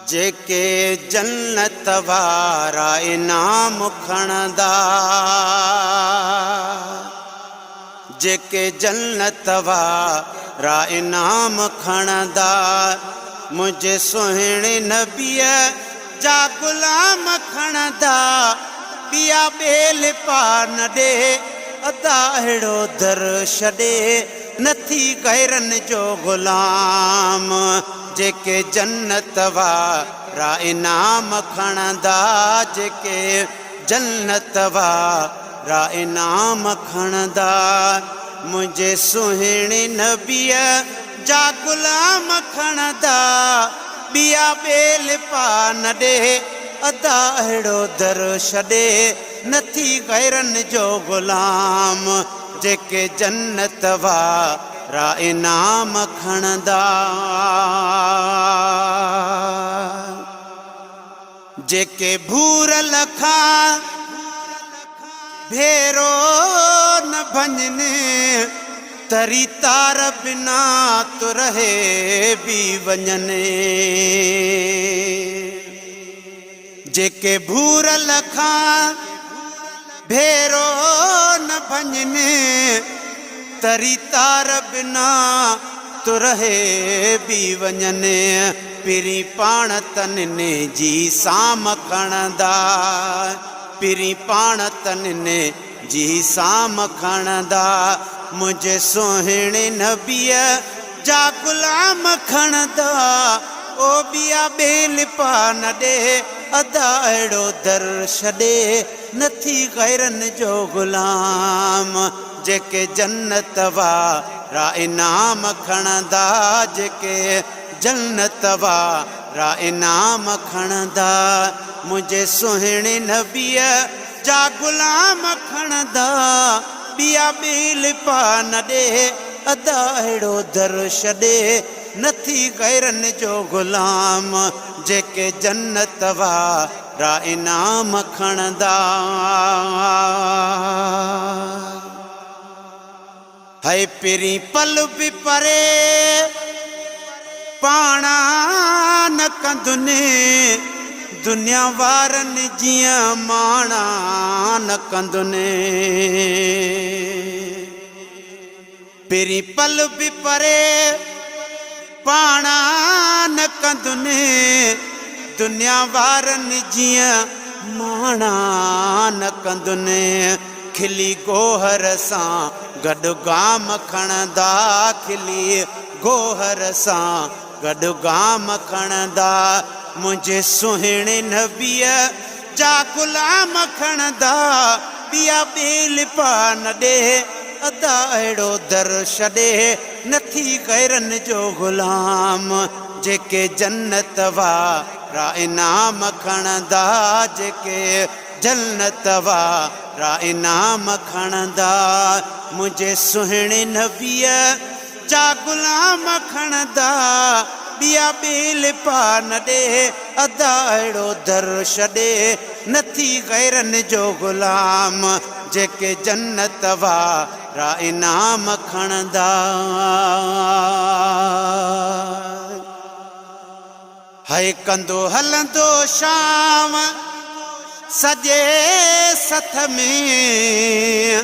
जेके जन्नत वारा इनाम खणंदा, जेके जन्नत वारा इनाम खणंदा, मुझे सुहिणे नबीअ जा गुलाम खणंदा। पिया बेल पा न ॾे अदा अहिड़ो दर छॾे, नथी गैरन जो गुलाम। जेके जन्नत वारा इनाम खणंदा, जेके जन्नत वारा इनाम खणंदा, मुझे सुहिणे नबीअ जा गुलाम खणंदा। ॿिया बेल पा न ॾे अदा अहिड़ो दर छॾे, नथी गैरन जो गुलाम। जेके जन्नत वारा इनाम खणंदा, जेके भूरल खां भेरो न भञनि, तरी तार बिना तो रहे भी वञनि। जेके भूरल खां भेरो न भञनि, तरी तार बिना तो रहे भी वञनि। पिरी पाण तनने जी साम खणंदा, पिरी पाण तनने जी साम खणंदा, मुझे सुहिणे नबीअ जा गुलाम खणंदा। ओ ॿिया बेल पा न ॾे अदा अहिड़ो दर छॾे, नथी गैरन जो गुलाम। जेके जन्नत वारा इनाम खणंदा, जेके जन्नत वारा इनाम खणंदा, मुझे सुहिणे नबीअ जा गुलाम खणंदा। ॿिया बेल पा न ॾे अदा अहिड़ो दर छॾे, नथी गैरन जो गुलाम। जेके जन्नत वारा इनाम खणंदा। है पिरी पल बि परे पाणा न कंदुनि, दुनिया वारनि जीअं माणा न कंदुनि। पिरी पल बि परे पाणा न कंदुनि, दुनिया वारनि जीअं माणा न कंदुनि। खिली गोहर सां गॾु गाम खणंदा, खिली गोहर सां गॾु गाम खणंदा, मुझे सुहिणे नबीअ जा गुलाम खणंदा। ॿिया बेल पा न ॾे अदा अहिड़ो दर छॾे, नथी गैरन जो गुलाम। जेके जन्नत वारा इनाम खणंदा, जेके जन्नत वारा इनाम खणंदा, मुझे सुहिणे नबीअ जा गुलाम खणंदा। ॿिया बेल पा न ॾे अदा अहिड़ो दर छॾे, नथी गैरन जो गुलाम। जेके जन्नत वारा इनाम खणंदा। है कंदो हलंदो शाम सॼे सथ में,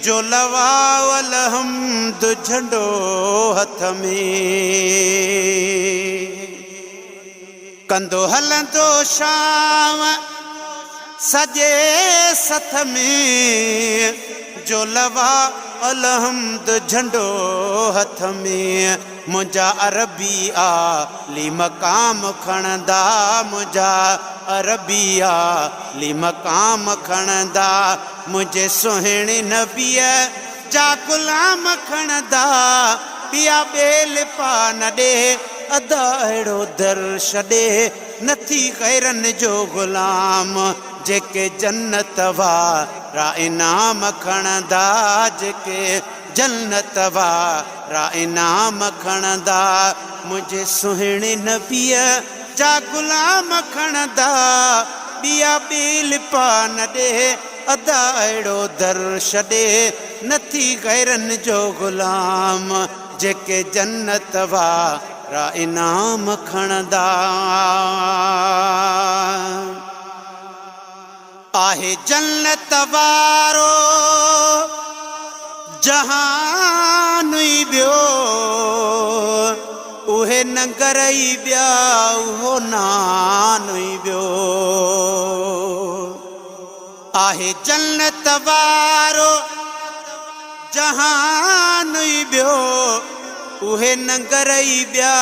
जो लवावल हमद झंडो हथ में। कंदो हलंदो शाम सॼे सथ में, जो लवावल हमद झंडो हथ में। मुंहिंजा अरबी आली मक़ाम खणंदा, मुंहिंजा अरबी आली मक़ाम खणंदा, मुझे सुहिणे नबीअ जा गुलाम खणंदा। ॿिया बेल पा न ॾे अदा अहिड़ो दर छॾे, नथी गैरन जो गुलाम। जेके जन्नत वारा इनाम खणंदा, जेके जन्नत वारा इनाम खणंदा, मुझे सुहिणे नबीअ जा गुलाम खणंदा। ॿिया बेल पा न ॾे अदा अहिड़ो दर छॾे नथी गैरनि जो ग़ुलाम जेके जन्नत वारा इनाम खणंदा आहे जन्नत वारो जहान ई ॿियो उहे नंगर ई ॿिया उहो नान ई ॿियो आहे जन्नत वारो जहान ई ॿियो उहे नंगर ई ॿिया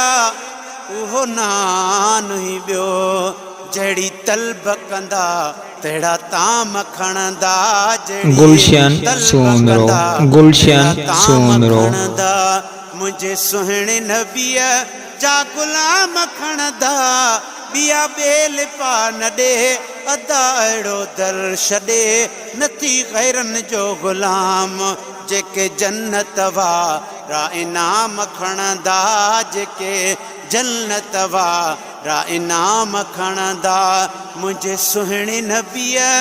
उहो नान ई ॿियो जहिड़ी तलब कंदा तेड़ा ताम खणंदा गुलशन सोमरो गुलशन सोमरो मुझे सुहिणे नबीअ जा गुलाम खणंदा ॿिया ॿेल पा न ॾे अदा अहिड़ो दर छॾे नथी गैरनि जो ग़ुलाम जेके जन्नत वारा इनाम खणंदा जेके जन्नत वारा इनाम खणंदा मुझे सुहिणे नबीअ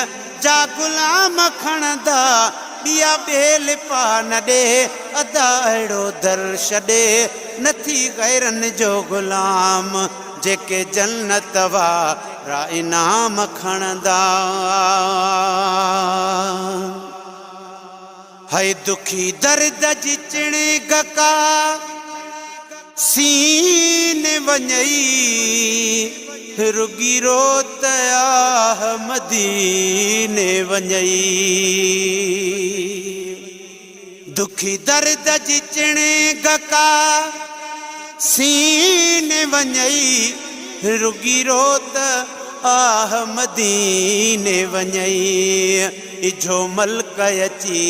जा गुलाम खणंदा ॿिया ॿेल पा न ॾे अदा अहिड़ो दर छॾे नथी गैरनि जो ग़ुलाम जेके जन्नत वारा इनाम खणंदा है दुखी दर्द जी चिणे गका सीने वञई रुगी रोत आह मदीने वञई दुखी दर्द जी चिणे गका सीने वञई रुगी रोत आह मदीने वञई इजो मल्क अची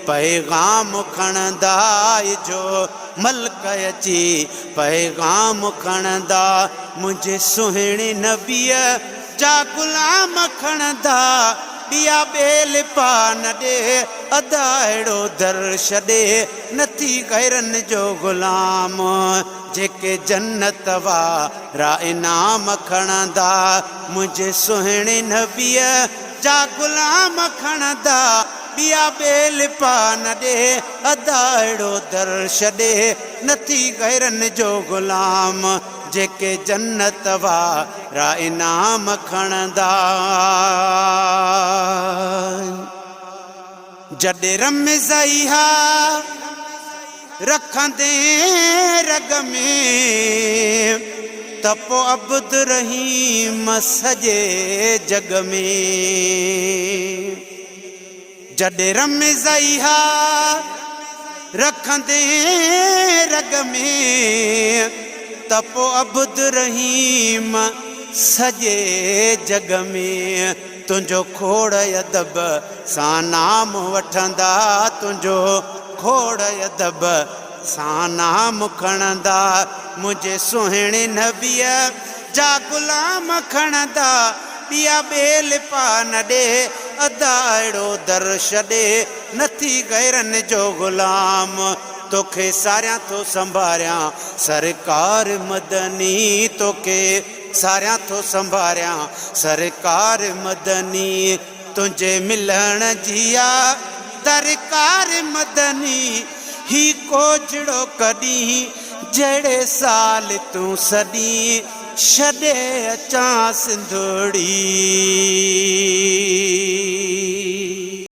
पैगाम खणंदा इजो मल्क अची पैगाम खणंदा मुझे सुहिणे नबीअ जा गुलाम खणंदा ॿिया ॿेल पा न ॾे अदा अहिड़ो दर छॾे नथी गैरनि जो ग़ुलाम जेके जन्नत वारा इनाम खणंदा मुझे सुहिणे नबीअ जा गुलाम खणंदा ॿिया ॿेल पा न ॾे अदा अहिड़ो दर छॾे नथी गैरनि जो ग़ुलाम जेके जन्नत वारा इनाम खणंदा जॾहिं रमज़इहा रखंदे रग में त पोइ अब्द रहीम सॼे जग में जॾहिं रमज़इहा रखंदे रग में त पोइ अब्द रहीम सॼे जग में तुंहिंजो खोड़ अदब सां नाम वठंदा तुंहिंजो खोड़ अदब सां नाम खणंदा मुझे सुहिणे नबीअ जा गुलाम खणंदा ॿिया ॿेल पा न ॾे अदा अहिड़ो दर छॾे नथी गैरनि जो ग़ुलाम तोखे सारियां थो संभारियां सरकार मदनी तोखे सारियां थो संभारियां सरकार मदनी तुंहिंजे मिलण जी दरकार मदनी ही कोजड़ो कॾहिं जहिड़े साल तूं सॾी छॾे अचां सिंधुड़ी